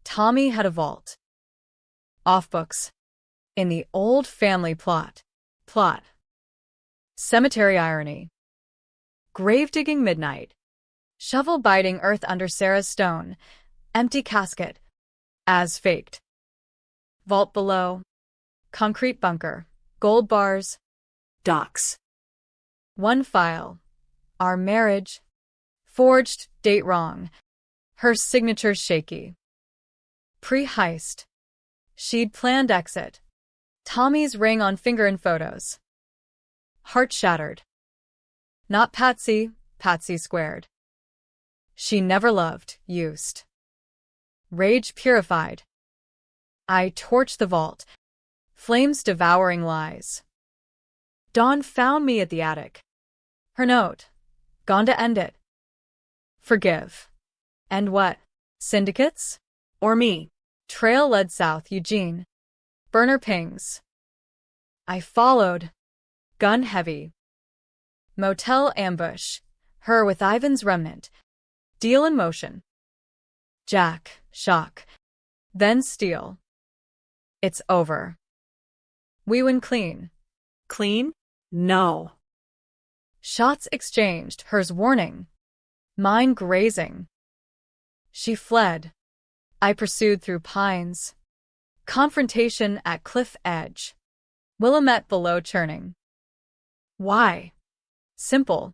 Tommy had a vault. Off books. In the old family plot. Cemetery irony. Grave digging midnight. Shovel biting earth under Sarah's stone. Empty casket. As faked. Vault below. Concrete bunker. Gold bars. Docs. One file. Our marriage. Forged, date wrong. her signature shaky. Pre-heist. She'd planned exit. Tommy's ring on finger in photos. Heart shattered. Not Patsy, Patsy squared. She never loved, used. Rage purified. I torched the vault. Flames devouring lies. Dawn found me at the attic. Her note. Gone to end it. Forgive. And what? Syndicates? Or me? Trail led south, Eugene. Burner pings. I followed. Gun heavy. Motel ambush. Her with Ivan's remnant. Deal in motion. Jack, shock. Then steel. It's over. We win clean. Clean? No. Shots exchanged, hers warning. Mine grazing. She fled. I pursued through pines. Confrontation at cliff edge. Willamette below churning. Why? Simple.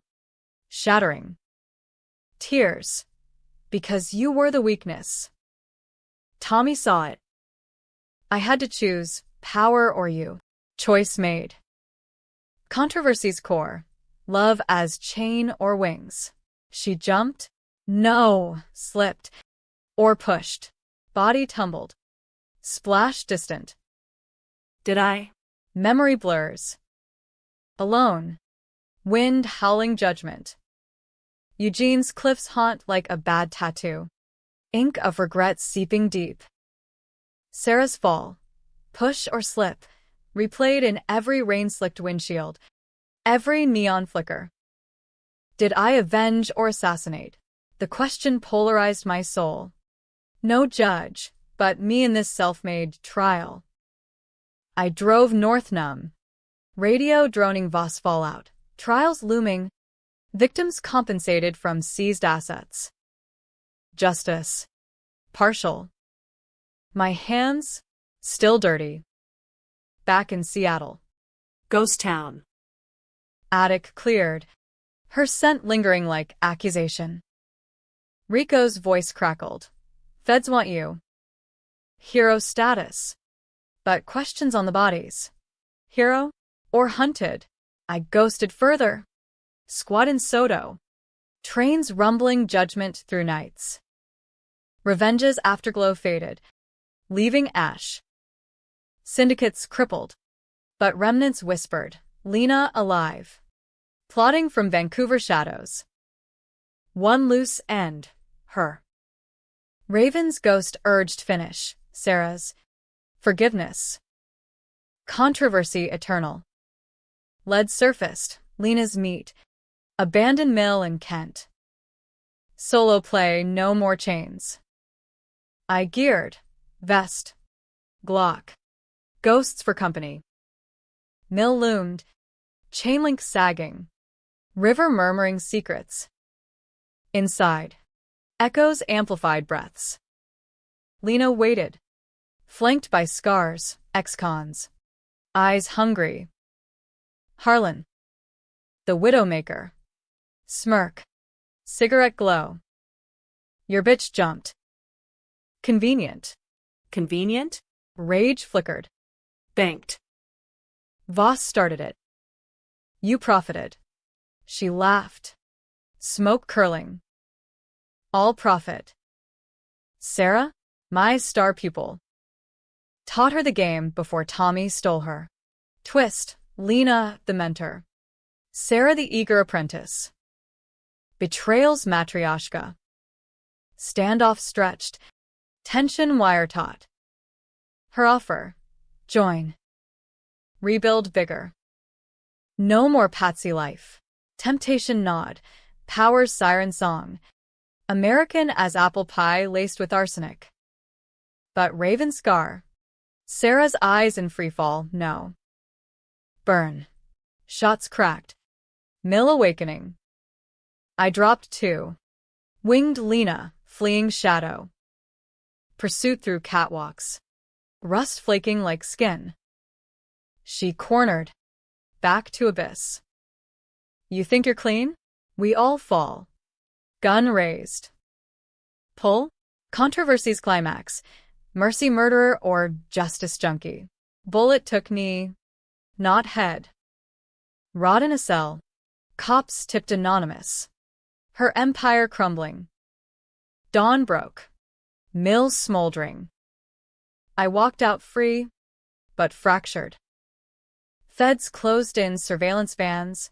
Shattering. Tears. Because you were the weakness. Tommy saw it. I had to choose, power or you. Choice made. Controversy's core. Love as chain or wings. She jumped. No. Slipped. Or pushed. Body tumbled. Splash distant. Did I? Memory blurs. Alone. Wind howling judgment. Eugene's cliffs haunt like a bad tattoo. Ink of regret seeping deep. Sarah's fall. Push or slip. Replayed in every rain-slicked windshield. Every neon flicker. Did I avenge or assassinate? The question polarized my soul. No judge, but me in this self-made trial. I drove north numb. Radio droning Voss fallout. Trials looming. Victims compensated from seized assets. Justice. Partial. My hands, still dirty. Back in Seattle. Ghost town. Attic cleared. Her scent lingering like accusation. Rico's voice crackled. Feds want you. Hero status. But questions on the bodies. Hero? Or hunted? I ghosted further. Squad in Soto. Trains rumbling judgment through nights. Revenge's afterglow faded, leaving ash. Syndicates crippled. But remnants whispered, Lena alive. Plotting from Vancouver shadows. One loose end. Her. Raven's ghost urged finish. Sarah's. Forgiveness. Controversy eternal. Lead surfaced. Lena's meat. Abandoned mill in Kent. Solo play, no more chains. I geared. Vest. Glock. Ghosts for company. Mill loomed. Chainlink sagging. River murmuring secrets. Inside. Echoes amplified breaths. Lena waited. Flanked by scars, ex-cons. Eyes hungry. Harlan. The Widowmaker. Smirk. Cigarette glow. Your bitch jumped. Convenient. Convenient? Rage flickered. Banked. Voss started it. You profited. She laughed. Smoke curling. All profit. Sarah, my star pupil. Taught her the game before Tommy stole her. Twist, Lena, the mentor. Sarah, the eager apprentice. Betrayal's matryoshka. Standoff stretched. Tension wire taut. Her offer. Join. Rebuild vigor. No more Patsy life. Temptation nod. Power's siren song. American as apple pie laced with arsenic. But Raven scar. Sarah's eyes in freefall, no. Burn. Shots cracked. Mill awakening. I dropped two. Winged Lena, fleeing shadow. Pursuit through catwalks. Rust flaking like skin. She cornered. Back to abyss. You think you're clean? We all fall. Gun raised. Pull? Controversy's climax. Mercy murderer or justice junkie? Bullet took knee, not head. Rot in a cell. Cops tipped anonymous. Her empire crumbling. Dawn broke. Mills smoldering. I walked out free, but fractured. Feds closed in surveillance vans.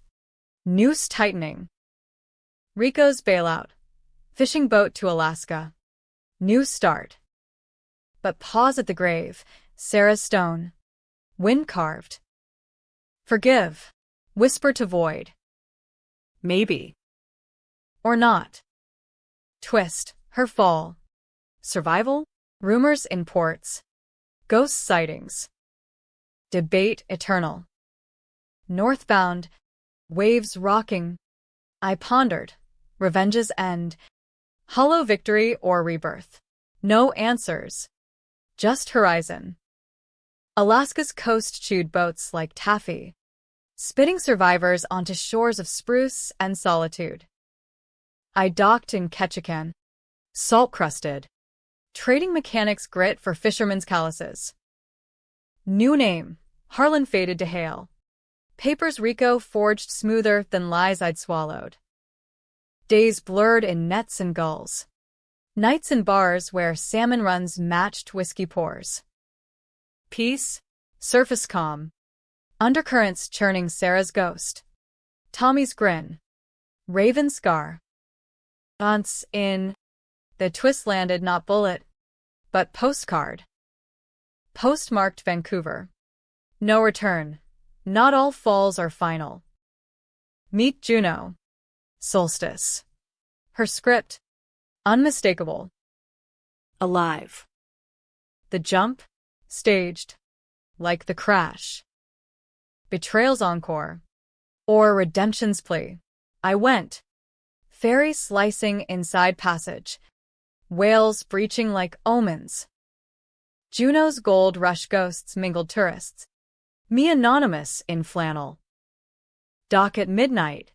Noose tightening. Rico's bailout. Fishing boat to Alaska. New start. But pause at the grave. Sarah's stone. Wind carved. Forgive. Whisper to void. Maybe. Or not. Twist. Her fall. Survival? Rumors in ports. Ghost sightings. Debate eternal. Northbound. Waves rocking. I pondered. Revenge's end. Hollow victory or rebirth. No answers. Just horizon. Alaska's coast chewed boats like taffy, spitting survivors onto shores of spruce and solitude. I docked in Ketchikan, salt-crusted, trading mechanics' grit for fishermen's calluses. New name, Harlan faded to hail. Papers Rico forged smoother than lies I'd swallowed. Days blurred in nets and gulls. Nights in bars where salmon runs matched whiskey pours. Peace, surface calm. Undercurrents churning Sarah's ghost. Tommy's grin. Raven scar. Aunts in. The twist landed not bullet, but postcard. Postmarked Vancouver. No return. Not all falls are final. Meet Juno. Solstice. Her script. Unmistakable. Alive. The jump. Staged. Like the crash. Betrayal's encore. Or redemption's plea. I went. Ferry slicing inside passage. Whales breaching like omens. Juno's gold rush ghosts mingled tourists. Me anonymous in flannel. Dock at midnight.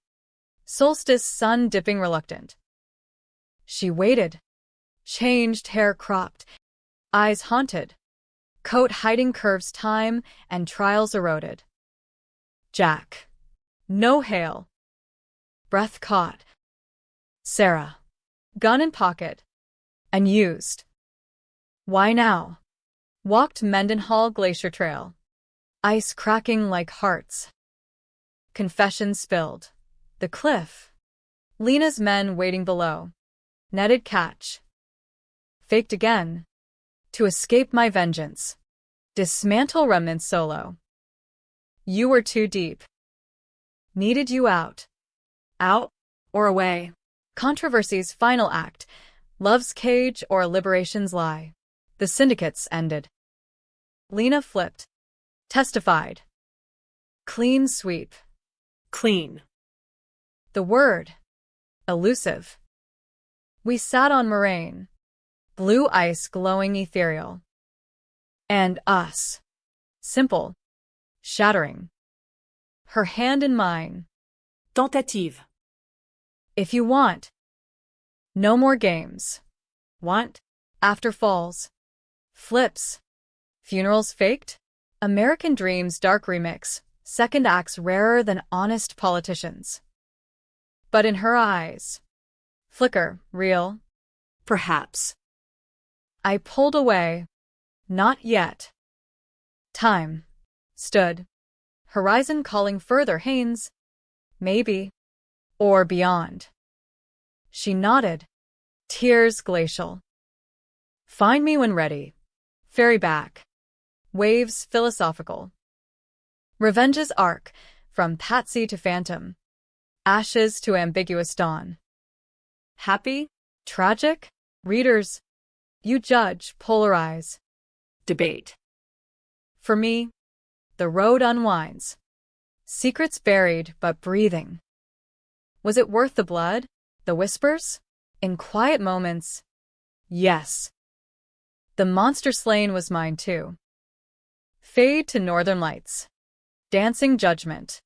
Solstice sun dipping reluctant. She waited. Changed hair cropped. Eyes haunted. Coat hiding curves time and trials eroded. Jack. No hail. Breath caught. Sarah. Gun in pocket. Unused. Why now? Walked Mendenhall Glacier Trail. Ice cracking like hearts. Confession spilled. The cliff. Lena's men waiting below. Netted catch. Faked again. To escape my vengeance. Dismantle remnants solo. You were too deep. Needed you out. Out or away. Controversy's final act. Love's cage or liberation's lie. The syndicates ended. Lena flipped. Testified. Clean sweep. Clean. The word. Elusive. We sat on moraine. Blue ice glowing ethereal. And us. Simple. Shattering. Her hand in mine. Tentative. If you want. No more games. Want? After falls. Flips. Funerals faked? American Dreams dark remix. Second acts rarer than honest politicians. But in her eyes. Flicker, real. Perhaps. I pulled away. Not yet. Time. Stood. Horizon calling further Haynes. Maybe. Or beyond. She nodded. Tears glacial. Find me when ready. Ferry back. Waves philosophical. Revenge's arc. From patsy to phantom. Ashes to ambiguous dawn. Happy? Tragic? Readers, you judge, polarize. Debate. For me, the road unwinds. Secrets buried but breathing. Was it worth the blood? The whispers? In quiet moments, yes. The monster slain was mine too. Fade to northern lights. Dancing judgment.